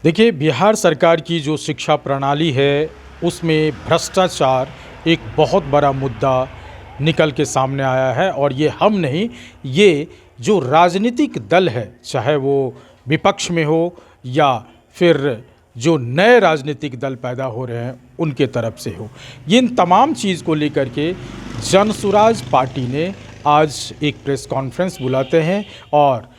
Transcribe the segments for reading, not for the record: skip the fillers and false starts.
देखिए, बिहार सरकार की जो शिक्षा प्रणाली है, उसमें भ्रष्टाचार एक बहुत बड़ा मुद्दा निकल के सामने आया है। और ये हम नहीं, ये जो राजनीतिक दल है, चाहे वो विपक्ष में हो या फिर जो नए राजनीतिक दल पैदा हो रहे हैं उनके तरफ से हो, ये इन तमाम चीज़ को लेकर के जनसुराज पार्टी ने आज एक प्रेस कॉन्फ्रेंस बुलाते हैं। और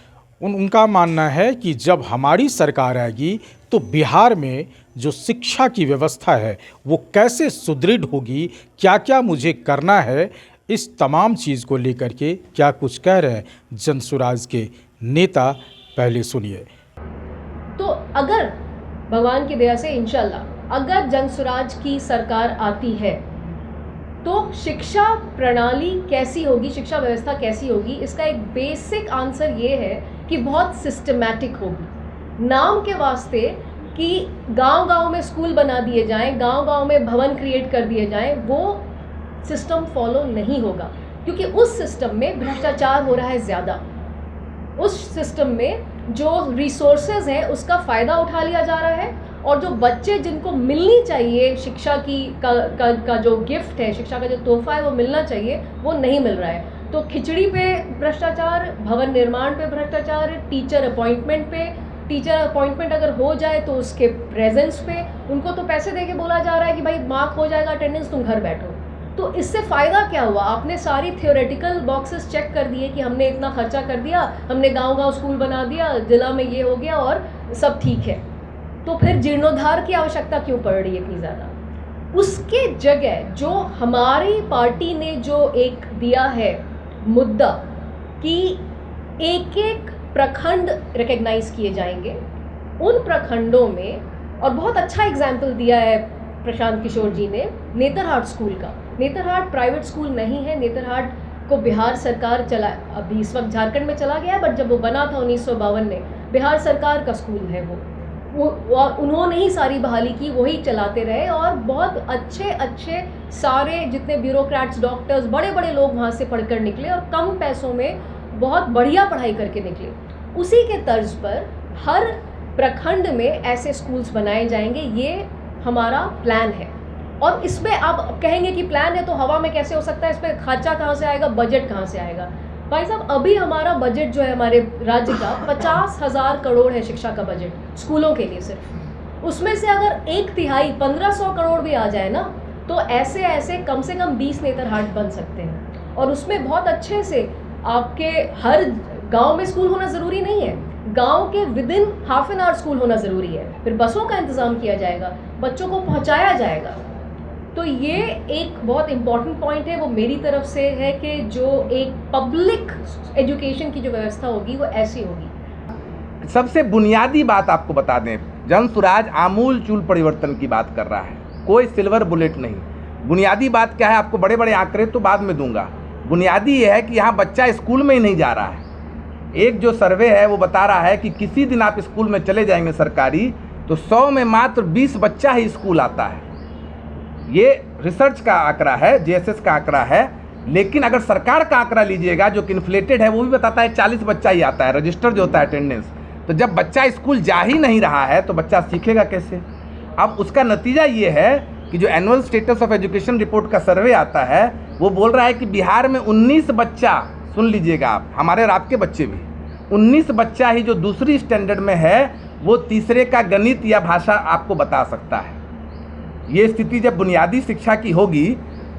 उनका मानना है कि जब हमारी सरकार आएगी तो बिहार में जो शिक्षा की व्यवस्था है वो कैसे सुदृढ़ होगी, क्या क्या मुझे करना है, इस तमाम चीज़ को लेकर के क्या कुछ कह रहे हैं जनसुराज के नेता, पहले सुनिए। तो अगर भगवान की दया से इंशाल्लाह अगर जनसुराज की सरकार आती है तो शिक्षा प्रणाली कैसी होगी, शिक्षा व्यवस्था कैसी होगी, इसका एक बेसिक आंसर ये है कि बहुत सिस्टमैटिक होगी। नाम के वास्ते कि गांव-गांव में स्कूल बना दिए जाएं, गांव-गांव में भवन क्रिएट कर दिए जाएं, वो सिस्टम फॉलो नहीं होगा, क्योंकि उस सिस्टम में भ्रष्टाचार हो रहा है ज़्यादा। उस सिस्टम में जो रिसोर्सेज हैं उसका फ़ायदा उठा लिया जा रहा है, और जो बच्चे जिनको मिलनी चाहिए शिक्षा की का जो गिफ्ट है, शिक्षा का जो तोहफा है वो मिलना चाहिए, वो नहीं मिल रहा है। तो खिचड़ी पे भ्रष्टाचार, भवन निर्माण पे भ्रष्टाचार, टीचर अपॉइंटमेंट अगर हो जाए तो उसके प्रेजेंस पे उनको तो पैसे दे के बोला जा रहा है कि भाई मार्क हो जाएगा अटेंडेंस, तुम घर बैठो। तो इससे फ़ायदा क्या हुआ? आपने सारी थियोरेटिकल बॉक्सेस चेक कर दिए कि हमने इतना खर्चा कर दिया, हमने गांव-गांव स्कूल बना दिया, जिला में ये हो गया और सब ठीक है। तो फिर जीर्णोद्धार की आवश्यकता क्यों पड़ रही है इतनी ज़्यादा? उसके जगह जो हमारी पार्टी ने जो एक दिया है मुद्दा कि एक-एक प्रखंड रिकॉग्नाइज किए जाएंगे, उन प्रखंडों में, और बहुत अच्छा एग्जाम्पल दिया है प्रशांत किशोर जी ने नेतरहाट स्कूल का। नेतरहाट प्राइवेट स्कूल नहीं है, नेतरहाट को बिहार सरकार चला, अभी इस वक्त झारखंड में चला गया है, बट जब वो बना था 1952 में, बिहार सरकार का स्कूल है वो उन्होंने ही सारी बहाली की, वही चलाते रहे, और बहुत अच्छे सारे जितने ब्यूरोक्रेट्स, डॉक्टर्स, बड़े बड़े लोग वहाँ से पढ़कर निकले और कम पैसों में बहुत बढ़िया पढ़ाई करके निकले। उसी के तर्ज पर हर प्रखंड में ऐसे स्कूल्स बनाए जाएंगे, ये हमारा प्लान है। और इसमें आप कहेंगे कि प्लान है तो हवा में कैसे हो सकता है, इस पर खर्चा कहाँ से आएगा, बजट कहाँ से आएगा? भाई साहब, अभी हमारा बजट जो है हमारे राज्य का 50,000 करोड़ है शिक्षा का बजट स्कूलों के लिए सिर्फ। उसमें से अगर 1/3 1500 करोड़ भी आ जाए ना, तो ऐसे कम से कम 20 नेतरहाट बन सकते हैं। और उसमें बहुत अच्छे से आपके हर गांव में स्कूल होना ज़रूरी नहीं है, गांव के within half an hour school होना ज़रूरी है। फिर बसों का इंतज़ाम किया जाएगा, बच्चों को पहुँचाया जाएगा। तो ये एक बहुत इम्पॉर्टेंट पॉइंट है, वो मेरी तरफ से है कि जो एक पब्लिक एजुकेशन की जो व्यवस्था होगी वो ऐसी होगी। सबसे बुनियादी बात आपको बता दें, जनसुराज आमूल चूल परिवर्तन की बात कर रहा है, कोई सिल्वर बुलेट नहीं। बुनियादी बात क्या है, आपको बड़े बड़े आंकड़े तो बाद में दूंगा। बुनियादी ये है कि यहाँ बच्चा स्कूल में ही नहीं जा रहा है। एक जो सर्वे है वो बता रहा है कि किसी दिन आप स्कूल में चले जाएंगे सरकारी, तो 100 में मात्र 20 बच्चा ही स्कूल आता है। ये रिसर्च का आंकड़ा है, जेएसएस का आंकड़ा है। लेकिन अगर सरकार का आंकड़ा लीजिएगा जो कि इन्फ्लेटेड है, वो भी बताता है 40 बच्चा ही आता है, रजिस्टर जो होता है अटेंडेंस। तो जब बच्चा स्कूल जा ही नहीं रहा है तो बच्चा सीखेगा कैसे? अब उसका नतीजा ये है कि जो annual status of education report का सर्वे आता है वो बोल रहा है कि बिहार में 19 बच्चा, सुन लीजिएगा आप, हमारे और आपके बच्चे भी, 19 बच्चा ही जो दूसरी स्टैंडर्ड में है वो तीसरे का गणित या भाषा आपको बता सकता है। ये स्थिति जब बुनियादी शिक्षा की होगी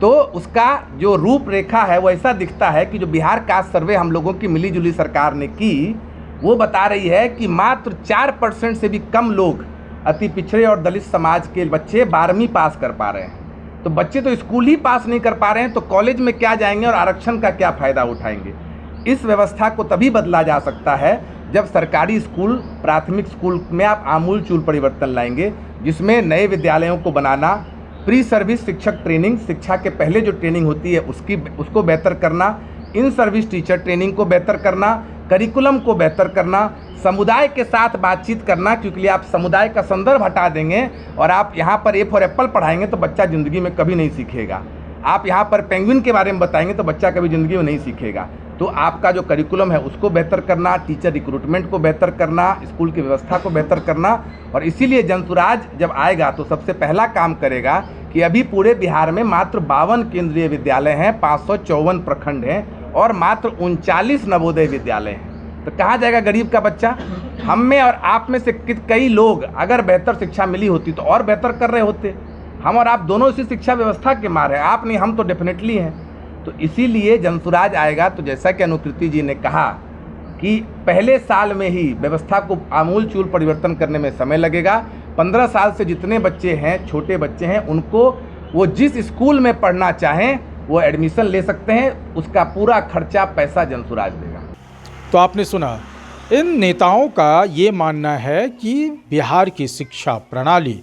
तो उसका जो रूपरेखा है वो ऐसा दिखता है कि जो बिहार का सर्वे हम लोगों की मिलीजुली सरकार ने की, वो बता रही है कि मात्र 4% से भी कम लोग, अति पिछड़े और दलित समाज के बच्चे 12वीं पास कर पा रहे हैं। तो बच्चे तो स्कूल ही पास नहीं कर पा रहे हैं, तो कॉलेज में क्या जाएंगे और आरक्षण का क्या फ़ायदा उठाएंगे? इस व्यवस्था को तभी बदला जा सकता है जब सरकारी स्कूल, प्राथमिक स्कूल में आप आमूल चूल परिवर्तन लाएंगे, जिसमें नए विद्यालयों को बनाना, प्री सर्विस शिक्षक ट्रेनिंग, शिक्षा के पहले जो ट्रेनिंग होती है उसको बेहतर करना, इन सर्विस टीचर ट्रेनिंग को बेहतर करना, करिकुलम को बेहतर करना, समुदाय के साथ बातचीत करना, क्योंकि आप समुदाय का संदर्भ हटा देंगे और आप यहाँ पर ए फॉर एप्पल पढ़ाएंगे तो बच्चा ज़िंदगी में कभी नहीं सीखेगा। आप यहाँ पर पेंगुइन के बारे में बताएंगे तो बच्चा कभी ज़िंदगी में नहीं सीखेगा। तो आपका जो करिकुलम है उसको बेहतर करना, टीचर रिक्रूटमेंट को बेहतर करना, स्कूल की व्यवस्था को बेहतर करना। और इसीलिए जनसुराज जब आएगा तो सबसे पहला काम करेगा कि अभी पूरे बिहार में मात्र 52 केंद्रीय विद्यालय हैं, 554 प्रखंड हैं और मात्र 39 नवोदय विद्यालय हैं। तो कहाँ जाएगा गरीब का बच्चा? हम में और आप में से कई लोग अगर बेहतर शिक्षा मिली होती तो और बेहतर कर रहे होते। हम और आप दोनों इसी शिक्षा व्यवस्था के मार हैं, आप नहीं, हम तो डेफिनेटली हैं। तो इसीलिए जनसुराज आएगा तो जैसा कि अनुकृति जी ने कहा कि पहले साल में ही व्यवस्था को आमूल-चूल परिवर्तन करने में समय लगेगा। 15 साल से जितने बच्चे हैं, छोटे बच्चे हैं, उनको वो जिस स्कूल में पढ़ना चाहें वो एडमिशन ले सकते हैं, उसका पूरा खर्चा पैसा जनसुराज देगा। तो आपने सुना, इन नेताओं का ये मानना है कि बिहार की शिक्षा प्रणाली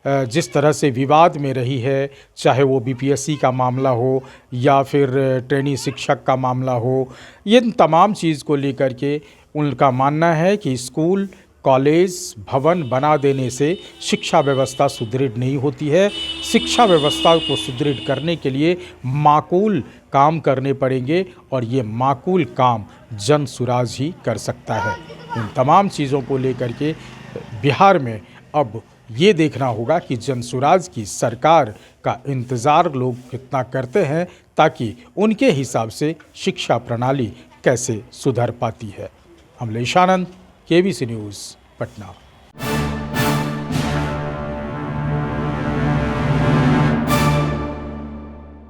जिस तरह से विवाद में रही है, चाहे वो बीपीएससी का मामला हो या फिर ट्रेनी शिक्षक का मामला हो, ये तमाम चीज़ को लेकर के उनका मानना है कि स्कूल, कॉलेज, भवन बना देने से शिक्षा व्यवस्था सुदृढ़ नहीं होती है। शिक्षा व्यवस्था को सुदृढ़ करने के लिए माकूल काम करने पड़ेंगे और ये माकूल काम जनसुराज ही कर सकता है। इन तमाम चीज़ों को लेकर के बिहार में अब ये देखना होगा कि जनसुराज की सरकार का इंतज़ार लोग कितना करते हैं ताकि उनके हिसाब से शिक्षा प्रणाली कैसे सुधर पाती है। अमलेश आनंद, केबीसी न्यूज़, पटना।